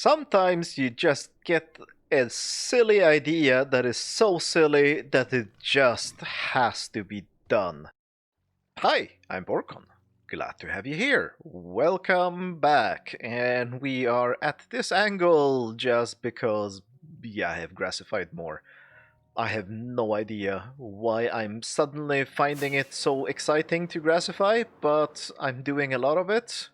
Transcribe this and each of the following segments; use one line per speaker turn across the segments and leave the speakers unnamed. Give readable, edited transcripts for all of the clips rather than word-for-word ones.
Sometimes you just get a silly idea that is so silly that it just has to be done. Hi, I'm Borkon. Glad to have you here. Welcome back. And we are at this angle just because, I have grassified more. I have no idea why I'm suddenly finding it so exciting to grassify, but I'm doing a lot of it.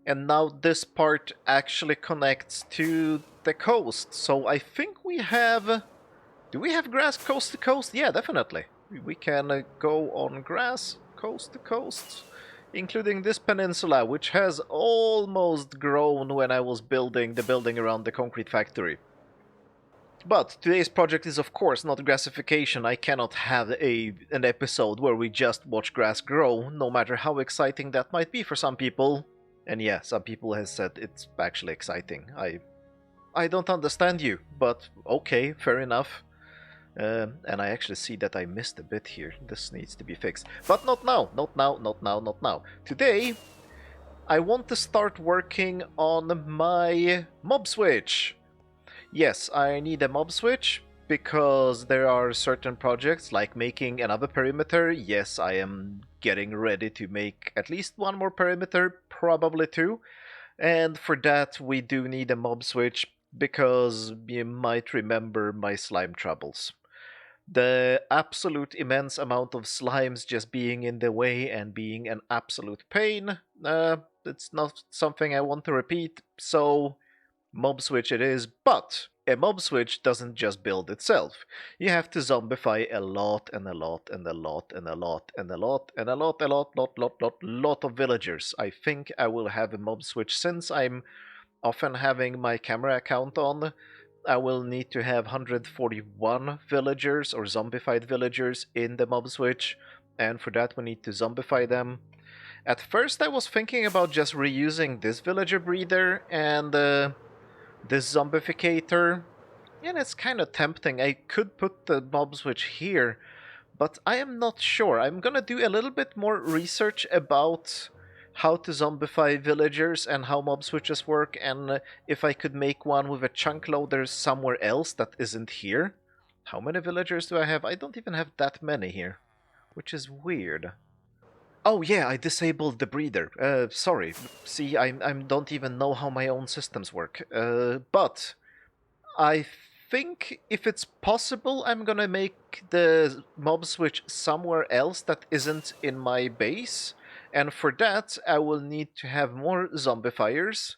And now this part actually connects to the coast. So I think we have... Do we have grass coast to coast? Yeah, definitely. We can go on grass coast to coast, including this peninsula, which has almost grown when I was building the building around the concrete factory. But today's project is of course not grassification. I cannot have an episode where we just watch grass grow, no matter how exciting that might be for some people. And yeah, some people have said it's actually exciting. I don't understand you, but okay, fair enough. And I actually see that I missed a bit here. This needs to be fixed. But not now, not now, not now, not now. Today, I want to start working on my mob switch. Yes, I need a mob switch because there are certain projects like making another perimeter. Yes, I am getting ready to make at least one more perimeter, probably two. And for that we do need a mob switch because you might remember my slime troubles. The absolute immense amount of slimes just being in the way and being an absolute pain, it's not something I want to repeat, so mob switch it is, but a mob switch doesn't just build itself. You have to zombify a lot and a lot and a lot and a lot and a lot and a lot of villagers. I think I will have a mob switch since I'm often having my camera account on. I will need to have 141 villagers or zombified villagers in the mob switch, and for that we need to zombify them. At first I was thinking about just reusing this villager breeder and this zombificator, and it's kind of tempting. I could put the mob switch here, but I am not sure. I'm gonna do a little bit more research about how to zombify villagers and how mob switches work, and if I could make one with a chunk loader somewhere else that isn't here. How many villagers do I have? I don't even have that many here, which is weird. Oh yeah, I disabled the breeder. Sorry. See, I don't even know how my own systems work. But I think if it's possible, I'm gonna make the mob switch somewhere else that isn't in my base. And for that, I will need to have more zombifiers.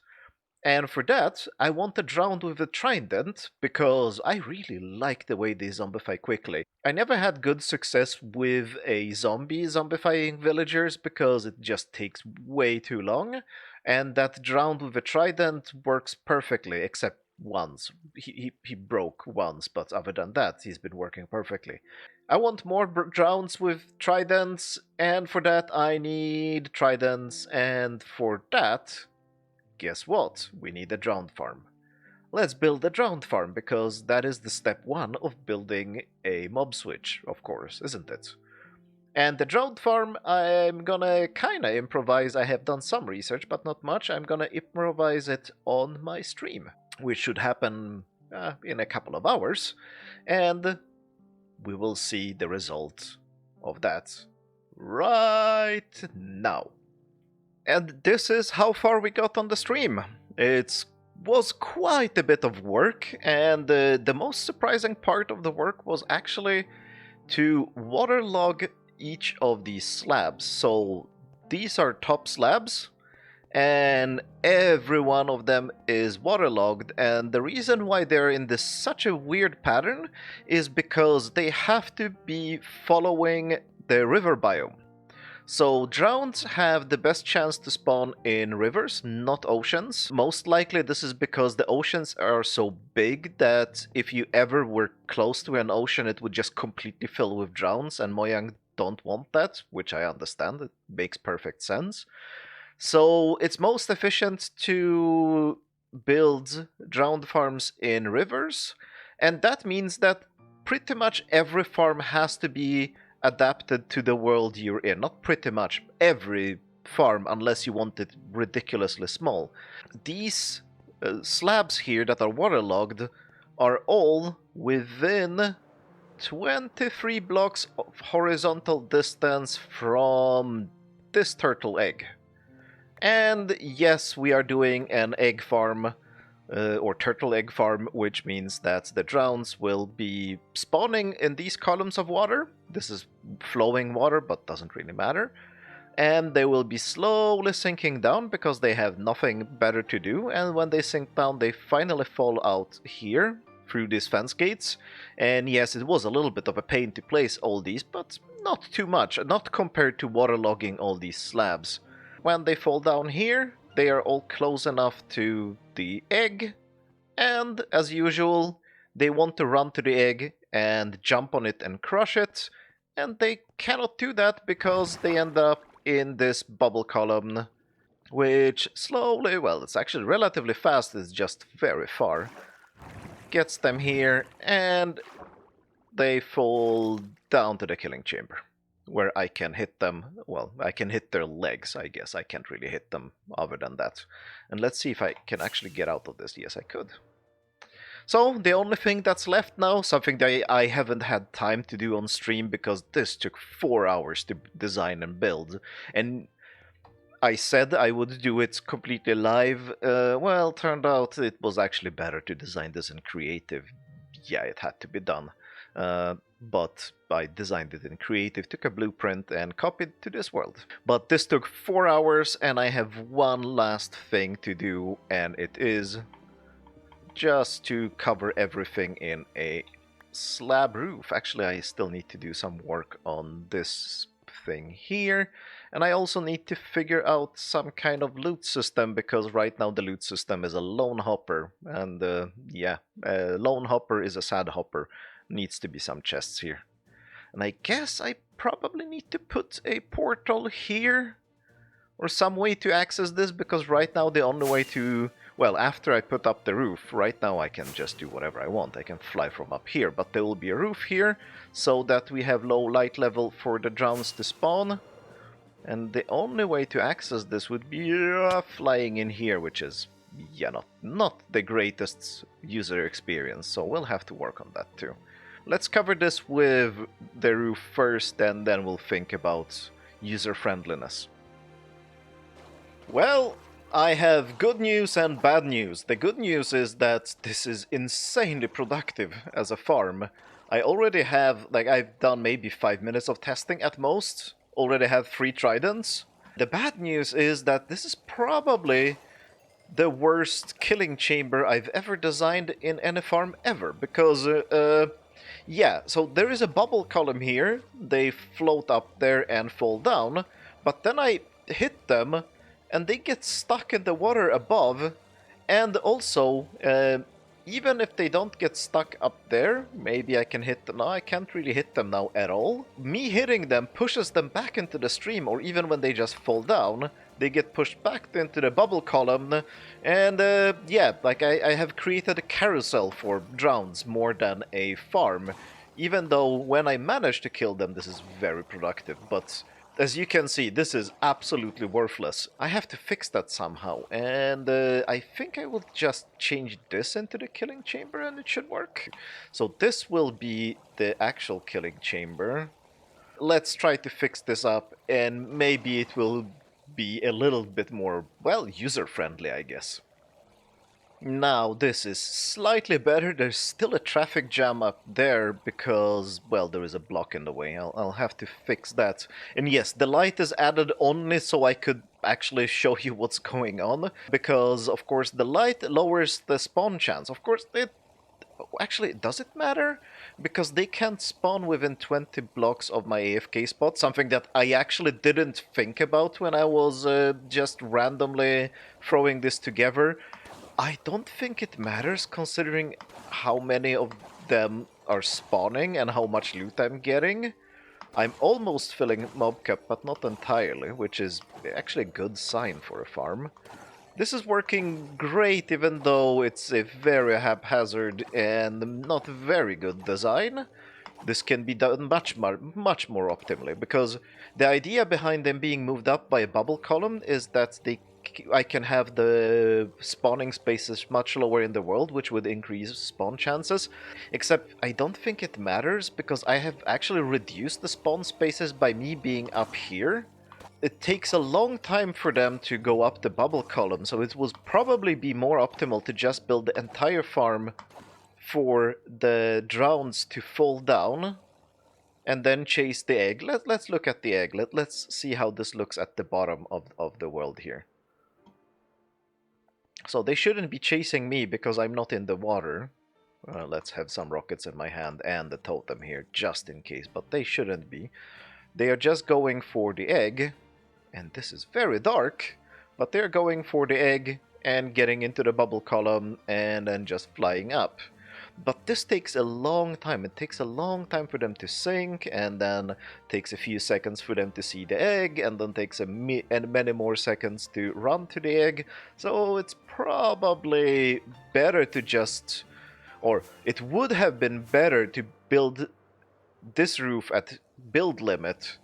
And for that, I want to drown with a trident, because I really like the way they zombify quickly. I never had good success with a zombie zombifying villagers, because it just takes way too long, and that drowned with a trident works perfectly, except once. He broke once, but other than that, he's been working perfectly. I want more drowns with tridents, and for that I need tridents, and for that, guess what? We need a drowned farm. Let's build a drowned farm, because that is the step one of building a mob switch, of course, isn't it? And the drowned farm, I'm gonna kinda improvise. I have done some research, but not much. I'm gonna improvise it on my stream, which should happen in a couple of hours. And we will see the result of that right now. And this is how far we got on the stream. It was quite a bit of work, and the most surprising part of the work was actually to waterlog each of these slabs. So these are top slabs, and every one of them is waterlogged, and the reason why they're in this such a weird pattern is because they have to be following the river biome. So drowns have the best chance to spawn in rivers, not oceans. Most likely this is because the oceans are so big that if you ever were close to an ocean, it would just completely fill with drowns, and Mojang don't want that, which I understand. It makes perfect sense. So it's most efficient to build drowned farms in rivers, and that means that pretty much every farm has to be adapted to the world you're in. Not pretty much, every farm, unless you want it ridiculously small. These slabs here that are waterlogged are all within 23 blocks of horizontal distance from this turtle egg. And yes, we are doing an egg farm, or turtle egg farm, which means that the drowns will be spawning in these columns of water. This is flowing water, but doesn't really matter. And they will be slowly sinking down because they have nothing better to do, and when they sink down they finally fall out here through these fence gates. And yes, it was a little bit of a pain to place all these, but not too much, not compared to waterlogging all these slabs. When they fall down here, they are all close enough to the egg, and as usual, they want to run to the egg and jump on it and crush it, and they cannot do that because they end up in this bubble column, which slowly, well, it's actually relatively fast, it's just very far, gets them here, and they fall down to the killing chamber, where I can hit them. Well, I can hit their legs, I guess. I can't really hit them other than that. And let's see if I can actually get out of this. Yes, I could. So, the only thing that's left now, something that I haven't had time to do on stream because this took 4 hours to design and build. And I said I would do it completely live. Well, turned out it was actually better to design this in creative. Yeah, it had to be done. But I designed it in creative, took a blueprint and copied to this world. But this took 4 hours and I have one last thing to do, and it is just to cover everything in a slab roof. Actually, I still need to do some work on this thing here, and I also need to figure out some kind of loot system, because right now the loot system is a lone hopper, and yeah, a lone hopper is a sad hopper. Needs to be some chests here. And I guess I probably need to put a portal here or some way to access this, because right now the only way to, well, after I put up the roof, right now I can just do whatever I want. I can fly from up here, but there will be a roof here so that we have low light level for the drowns to spawn. And the only way to access this would be flying in here, which is, yeah, not the greatest user experience, so we'll have to work on that too. Let's cover this with the roof first, and then we'll think about user friendliness. Well, I have good news and bad news. The good news is that this is insanely productive as a farm. I already have, like, I've done maybe 5 minutes of testing at most. Already have 3 tridents. The bad news is that this is probably the worst killing chamber I've ever designed in any farm ever, because yeah, so there is a bubble column here, they float up there and fall down, but then I hit them and they get stuck in the water above, and also, even if they don't get stuck up there, maybe I can hit them. No, I can't really hit them now at all. Me hitting them pushes them back into the stream, or even when they just fall down, they get pushed back into the bubble column, and yeah, like I have created a carousel for drowns more than a farm, even though when I manage to kill them this is very productive, but as you can see, this is absolutely worthless. I have to fix that somehow, and I think I will just change this into the killing chamber and it should work. So this will be the actual killing chamber. Let's try to fix this up, and maybe it will be a little bit more, well, user-friendly, I guess. Now, this is slightly better. There's still a traffic jam up there because, well, there is a block in the way. I'll have to fix that. And yes, the light is added only so I could actually show you what's going on, because, of course, the light lowers the spawn chance. Of course, actually, does it matter? Because they can't spawn within 20 blocks of my AFK spot, something that I actually didn't think about when I was just randomly throwing this together. I don't think it matters, considering how many of them are spawning and how much loot I'm getting. I'm almost filling mob cap, but not entirely, which is actually a good sign for a farm. This is working great, even though it's a very haphazard and not very good design. This can be done much more optimally, because the idea behind them being moved up by a bubble column is that they I can have the spawning spaces much lower in the world, which would increase spawn chances. Except I don't think it matters because I have actually reduced the spawn spaces by me being up here. It takes a long time for them to go up the bubble column, so it will probably be more optimal to just build the entire farm for the drowns to fall down and then chase the egg. Let's look at the egg. Let's see how this looks at the bottom of the world here. So they shouldn't be chasing me because I'm not in the water. Let's have some rockets in my hand and the totem here, just in case, but they shouldn't be. They are just going for the egg, and this is very dark, but they're going for the egg and getting into the bubble column and then just flying up. But this takes a long time. It takes a long time for them to sink, and then takes a few seconds for them to see the egg, and then takes many more seconds to run to the egg. So it's probably better to just, or it would have been better to build this roof at build limit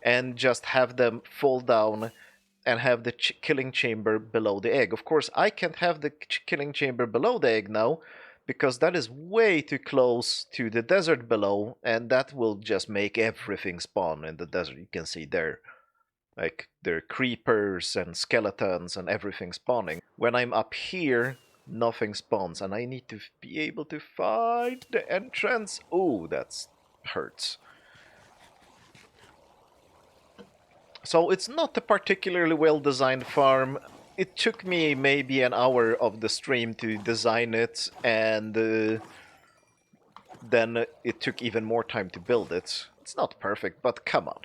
and just have them fall down and have the killing chamber below the egg. Of course, I can't have the killing chamber below the egg now, because that is way too close to the desert below, and that will just make everything spawn in the desert. You can see there, like, there are creepers and skeletons and everything spawning. When I'm up here, nothing spawns, and I need to be able to find the entrance. Oh, that hurts. So it's not a particularly well-designed farm. It took me maybe an hour of the stream to design it, and then it took even more time to build it. It's not perfect, but come on.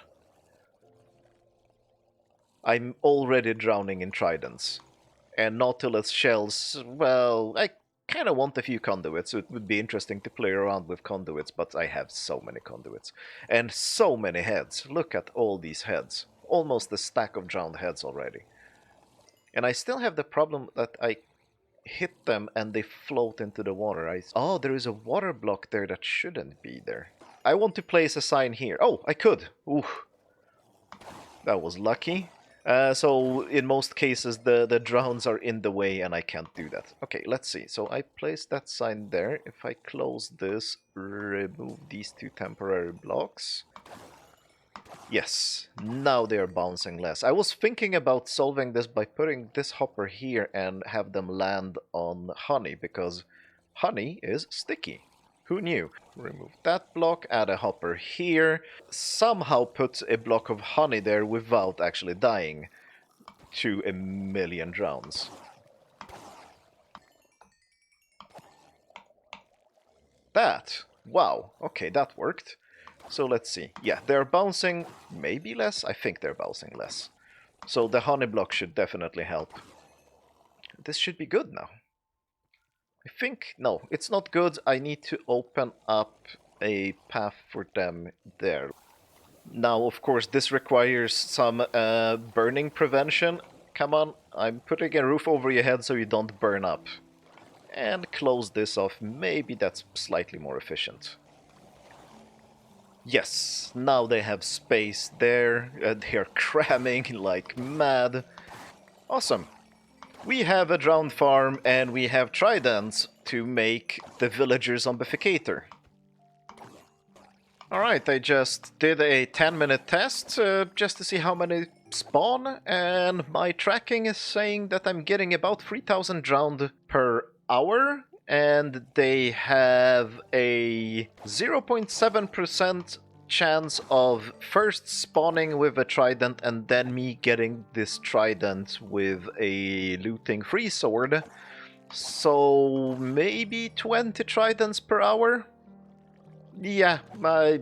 I'm already drowning in tridents. And Nautilus shells, well, I kind of want a few conduits, so it would be interesting to play around with conduits, but I have so many conduits. And so many heads. Look at all these heads. Almost a stack of drowned heads already. And I still have the problem that I hit them and they float into the water. Oh, there is a water block there that shouldn't be there. I want to place a sign here. Oh, I could. Ooh. That was lucky. So in most cases the drowns are in the way and I can't do that. Okay, let's see. So I placed that sign there. If I close this, remove these two temporary blocks. Yes, now they are bouncing less. I was thinking about solving this by putting this hopper here and have them land on honey, because honey is sticky. Who knew? Remove that block, add a hopper here, somehow put a block of honey there without actually dying to a million drowns. That, wow, okay, that worked. So let's see. Yeah, they're bouncing maybe less. I think they're bouncing less. So the honey block should definitely help. This should be good now. I think, no, it's not good. I need to open up a path for them there. Now, of course, this requires some burning prevention. Come on, I'm putting a roof over your head so you don't burn up. And close this off. Maybe that's slightly more efficient. Yes, now they have space there. They're cramming like mad. Awesome. We have a drowned farm and we have tridents to make the villager zombificator. Alright, I just did a 10-minute test just to see how many spawn, and my tracking is saying that I'm getting about 3,000 drowned per hour, and they have a 0.7% chance of first spawning with a trident and then me getting this trident with a looting free sword. So maybe 20 tridents per hour? Yeah, I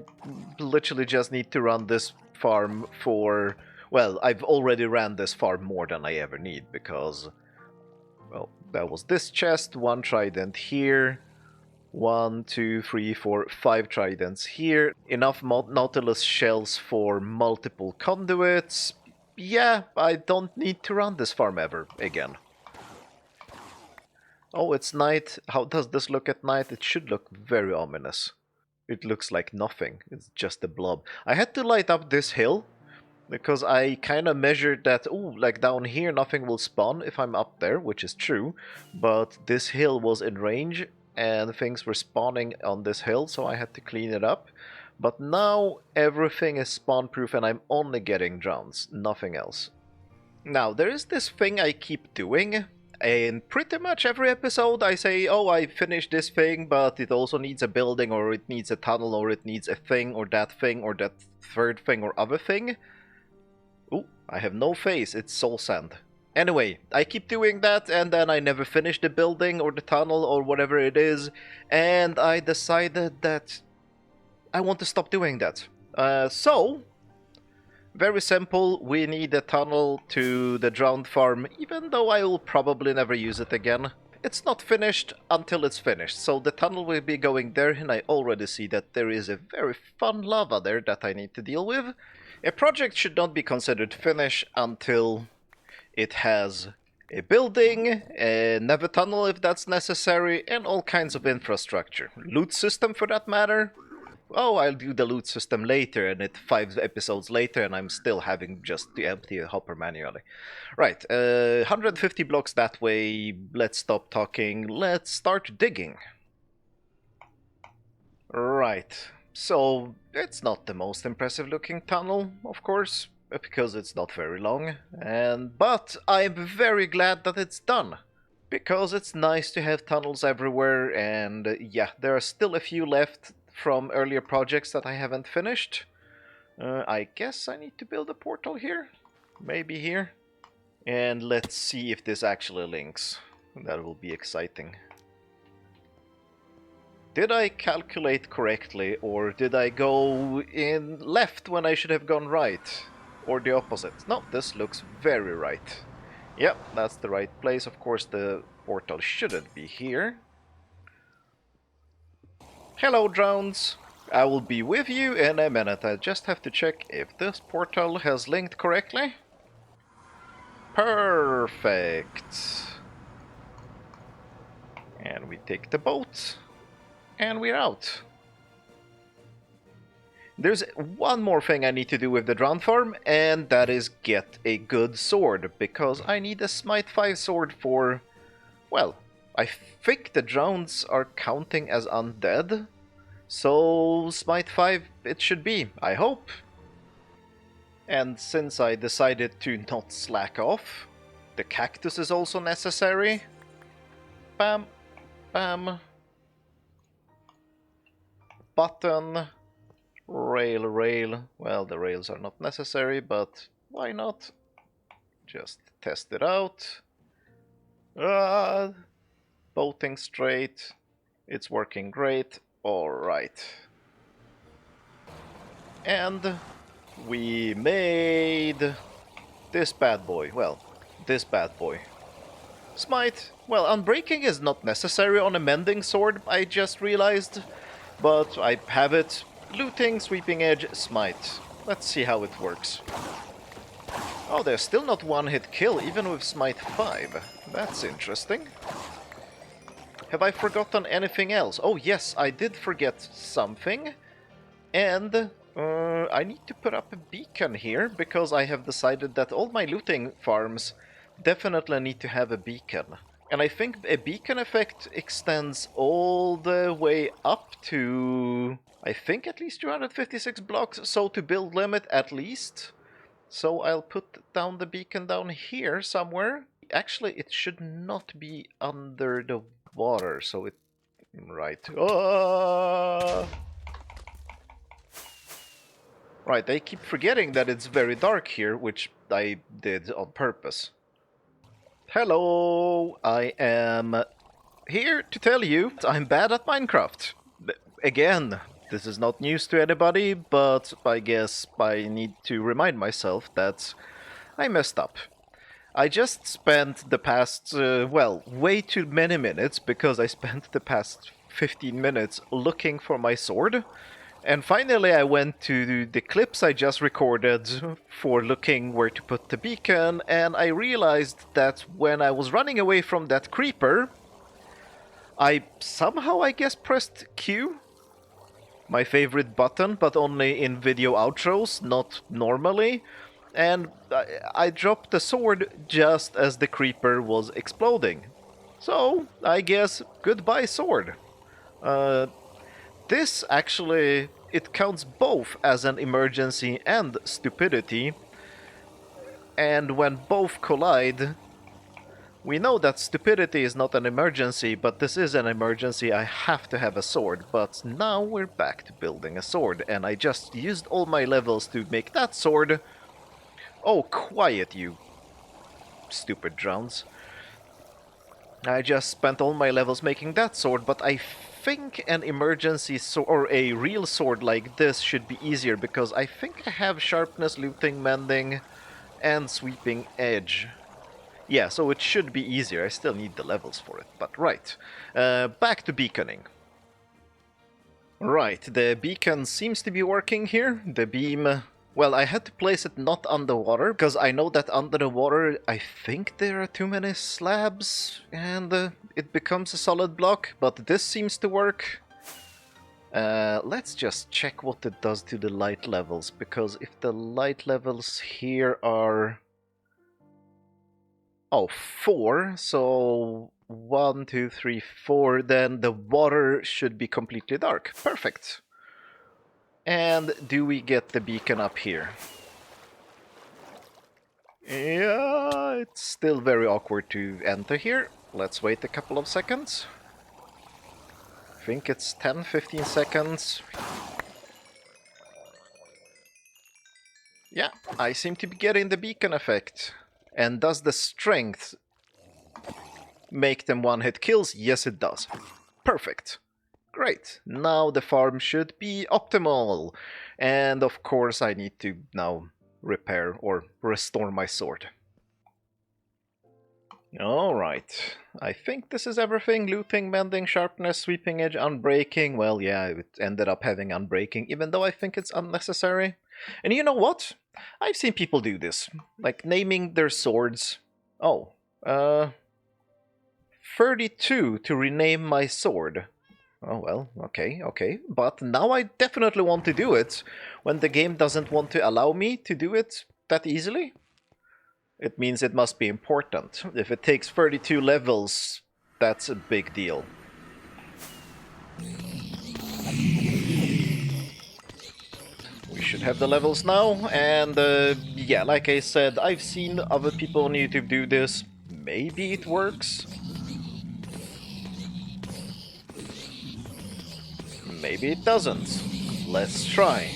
literally just need to run this farm for... Well, I've already ran this farm more than I ever need, because... Well, that was this chest, 1 trident here, 1, 2, 3, 4, 5 tridents here, enough Nautilus shells for multiple conduits. Yeah, I don't need to run this farm ever again. Oh, it's night. How does this look at night? It should look very ominous. It looks like nothing. It's just a blob. I had to light up this hill Because I kind of measured that, ooh, like down here nothing will spawn if I'm up there, which is true, but this hill was in range and things were spawning on this hill, so I had to clean it up. But now everything is spawn proof and I'm only getting drowns, nothing else. Now, there is this thing I keep doing. In pretty much every episode I say, oh, I finished this thing, but it also needs a building, or it needs a tunnel, or it needs a thing, or that third thing, or other thing. Ooh, I have no face, it's soul sand. Anyway, I keep doing that, and then I never finish the building, or the tunnel, or whatever it is, and I decided that I want to stop doing that. Very simple, we need a tunnel to the drowned farm, even though I will probably never use it again. It's not finished until it's finished, so the tunnel will be going there, and I already see that there is a very fun lava there that I need to deal with. A project should not be considered finished until it has a building, a nether tunnel if that's necessary, and all kinds of infrastructure. Loot system for that matter. Oh, I'll do the loot system later, and it's 5 episodes later, and I'm still having just to empty a hopper manually. Right, 150 blocks that way. Let's stop talking. Let's start digging. Right, so it's not the most impressive looking tunnel, of course, because it's not very long, but I'm very glad that it's done. Because it's nice to have tunnels everywhere, and yeah, there are still a few left from earlier projects that I haven't finished. I guess I need to build a portal here. Maybe here. And let's see if this actually links. That will be exciting. Did I calculate correctly, or did I go in left when I should have gone right? Or the opposite? No, this looks very right. Yep, that's the right place. Of course, the portal shouldn't be here. Hello, drones. I will be with you in a minute. I just have to check if this portal has linked correctly. Perfect. And we take the boat, and we're out. There's one more thing I need to do with the drowned farm, and that is get a good sword, because I need a Smite 5 sword for, well, I think the drowns are counting as undead, so Smite 5 it should be, I hope. And since I decided to not slack off, the cactus is also necessary. Bam, bam. Button. Rail, rail. Well, the rails are not necessary, but why not? Just test it out. Boating straight. It's working great. Alright. And we made this bad boy. Well, this bad boy. Smite. Well, unbreaking is not necessary on a mending sword, I just realized. But I have it. Looting, sweeping edge, smite. Let's see how it works. Oh, there's still not one-hit kill, even with smite 5. That's interesting. Have I forgotten anything else? Oh yes, I did forget something. And I need to put up a beacon here, because I have decided that all my looting farms definitely need to have a beacon. And I think a beacon effect extends all the way up to, I think, at least 256 blocks, so to build limit at least. So I'll put down the beacon down here somewhere. Actually, it should not be under the water, so it... Right. Right, I keep forgetting that it's very dark here, which I did on purpose. Hello, I am here to tell you I'm bad at Minecraft. Again, this is not news to anybody, but I guess I need to remind myself that I messed up. I just spent the past, well, way too many minutes, because I spent the past 15 minutes looking for my sword. And finally I went to the clips I just recorded for looking where to put the beacon, and I realized that when I was running away from that creeper, I somehow, I guess, pressed Q, my favorite button, but only in video outros, not normally. And I dropped the sword just as the creeper was exploding. So, I guess, goodbye sword. Uh, this actually, it counts both as an emergency and stupidity, and when both collide, we know that stupidity is not an emergency, but this is an emergency. I have to have a sword, but now we're back to building a sword, and I just used all my levels to make that sword. Oh, quiet, you stupid drowns. I just spent all my levels making that sword, but I think an emergency sword, or a real sword like this, should be easier, because I think I have sharpness, looting, mending, and sweeping edge. Yeah, so it should be easier. I still need the levels for it, but right. Back to beaconing. Right, the beacon seems to be working here. The beam... Well, I had to place it not underwater, because I know that under the water, I think there are too many slabs, and it becomes a solid block, but this seems to work. Let's just check what it does to the light levels, because if the light levels here are... Oh, 4, so 1, 2, 3, 4, then the water should be completely dark. Perfect. And do we get the beacon up here? Yeah, it's still very awkward to enter here. Let's wait a couple of seconds. I think it's 10-15 seconds. Yeah, I seem to be getting the beacon effect. And does the strength make them one-hit kills? Yes, it does. Perfect. Great. Now the farm should be optimal. And of course I need to now repair or restore my sword. Alright. I think this is everything. Looting, mending, sharpness, sweeping edge, unbreaking. Well, yeah, it ended up having unbreaking, even though I think it's unnecessary. And you know what? I've seen people do this. Like naming their swords. Oh, 32 to rename my sword. Oh well, okay. But now I definitely want to do it when the game doesn't want to allow me to do it that easily. It means it must be important. If it takes 32 levels, that's a big deal. We should have the levels now, and yeah, like I said, I've seen other people on YouTube do this. Maybe it works. Maybe it doesn't. Let's try.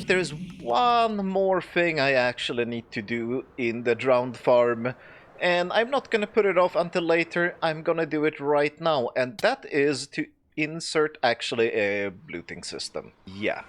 There's one more thing I actually need to do in the drowned farm, and I'm not gonna put it off until later. I'm gonna do it right now, and that is to insert actually a looting system. Yeah,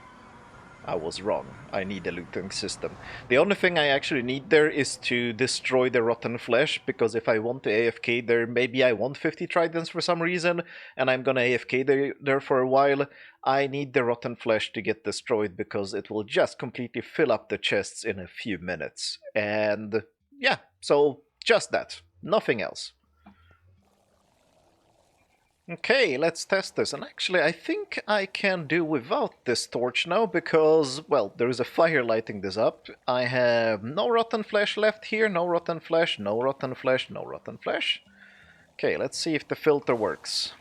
I was wrong. I need a looting system. The only thing I actually need there is to destroy the rotten flesh, because if I want to AFK there, maybe I want 50 tridents for some reason, and I'm gonna AFK there for a while. I need the rotten flesh to get destroyed, because it will just completely fill up the chests in a few minutes. And yeah, so just that. Nothing else. Okay, let's test this. And actually, I think I can do without this torch now because, well, there is a fire lighting this up. I have no rotten flesh left here, no rotten flesh, no rotten flesh, no rotten flesh. Okay, let's see if the filter works.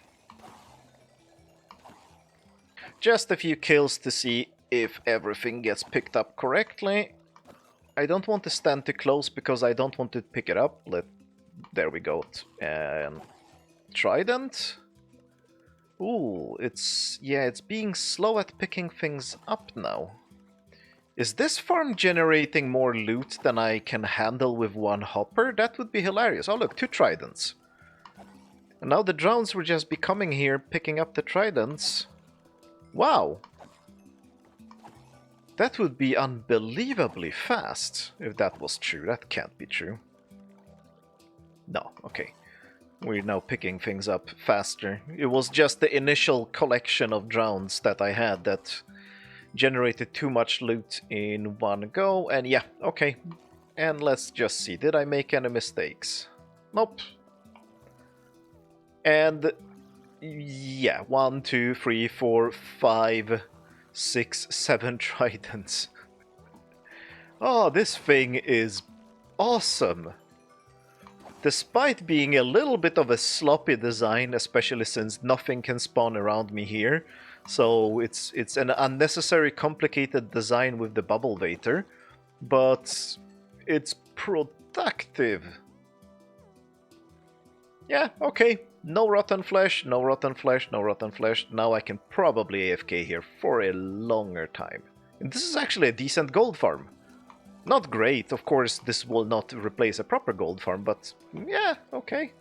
Just a few kills to see if everything gets picked up correctly. I don't want to stand too close because I don't want to pick it up. There we go. Trident. Ooh, it's being slow at picking things up now. Is this farm generating more loot than I can handle with one hopper? That would be hilarious. Oh look, 2 tridents. And now the drones were just coming here, picking up the tridents. Wow. That would be unbelievably fast, if that was true. That can't be true. No, okay. We're now picking things up faster. It was just the initial collection of drones that I had that generated too much loot in one go, and yeah, okay. And let's just see, did I make any mistakes? Nope. And yeah, 1, 2, 3, 4, 5, 6, 7 tridents. Oh, this thing is awesome! Despite being a little bit of a sloppy design, especially since nothing can spawn around me here, so it's an unnecessary complicated design with the bubble vator, but it's productive. Yeah, okay. No rotten flesh, no rotten flesh, no rotten flesh. Now I can probably AFK here for a longer time. And this is actually a decent gold farm. Not great, of course, this will not replace a proper gold farm, but yeah, okay.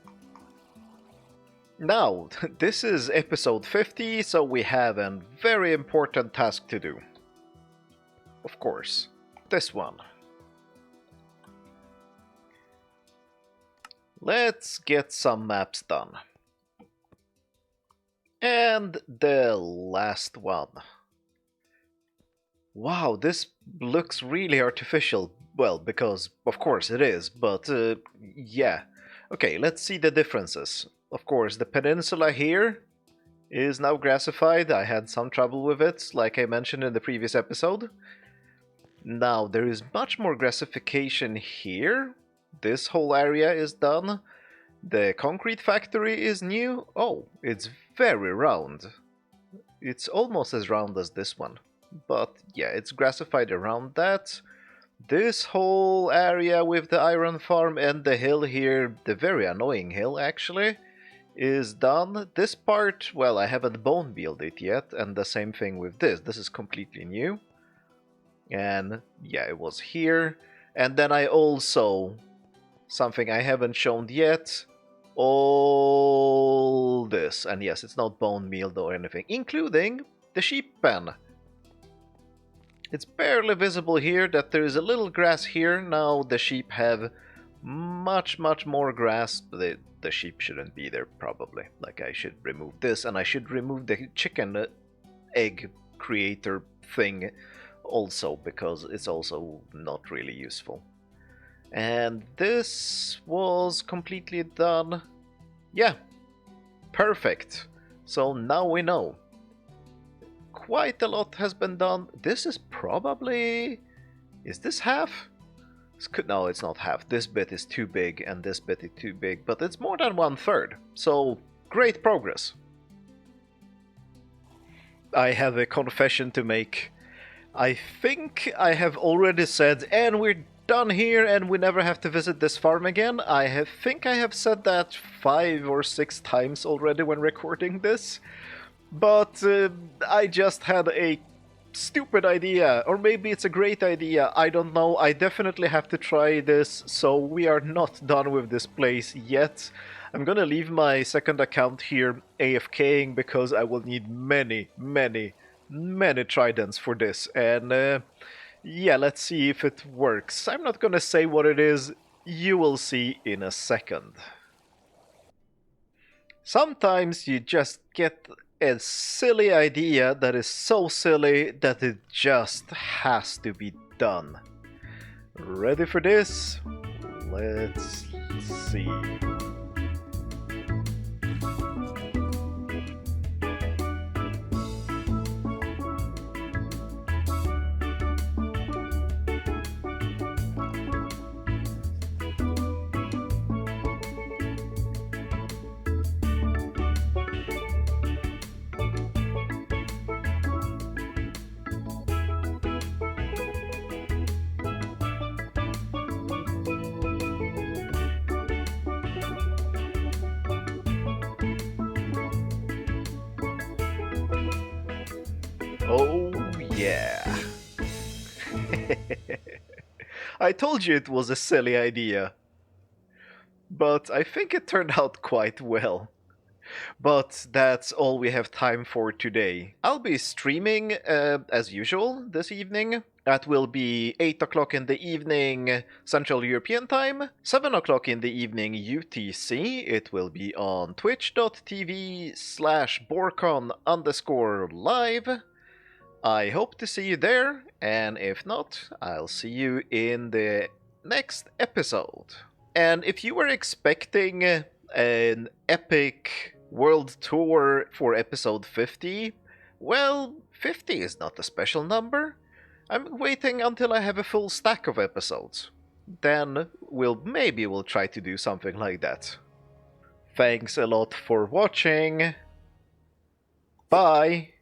Now, this is episode 50, so we have a very important task to do. Of course, this one. Let's get some maps done. And the last one. Wow, this looks really artificial. Well, because of course it is, but yeah. Okay, let's see the differences. Of course, the peninsula here is now grassified. I had some trouble with it, like I mentioned in the previous episode. Now, there is much more grassification here. This whole area is done. The concrete factory is new. Oh, it's very round. It's almost as round as this one. But yeah, it's grassified around that. This whole area with the iron farm and the hill here, the very annoying hill actually, is done. This part, well, I haven't bone mealed it yet, and the same thing with this. This is completely new. And yeah, it was here. And then I also, something I haven't shown yet, all this. And yes, it's not bone mealed or anything, including the sheep pen. It's barely visible here that there is a little grass here. Now the sheep have much more grass. The sheep shouldn't be there probably. Like, I should remove this, and I should remove the chicken egg creator thing also, because it's also not really useful. And this was completely done. Yeah, perfect. So now we know. Quite a lot has been done. This is probably... Is this half? No, it's not half. This bit is too big and this bit is too big, but it's more than 1/3. So, great progress. I have a confession to make. I think I have already said, and we're done here and we never have to visit this farm again. I think I have said that 5 or 6 times already when recording this. But I just had a stupid idea, or maybe it's a great idea, I don't know. I definitely have to try this, so we are not done with this place yet. I'm gonna leave my second account here AFKing because I will need many tridents for this, and yeah, let's see if it works. I'm not gonna say what it is, you will see in a second. Sometimes you just get a silly idea that is so silly that it just has to be done. Ready for this? Let's see. Oh yeah. I told you it was a silly idea. But I think it turned out quite well. But that's all we have time for today. I'll be streaming as usual this evening. That will be 8 o'clock in the evening Central European Time, 7 o'clock in the evening UTC. It will be on twitch.tv/Borkon_live. I hope to see you there, and if not, I'll see you in the next episode. And if you were expecting an epic world tour for episode 50, well, 50 is not a special number. I'm waiting until I have a full stack of episodes. Then we'll try to do something like that. Thanks a lot for watching. Bye!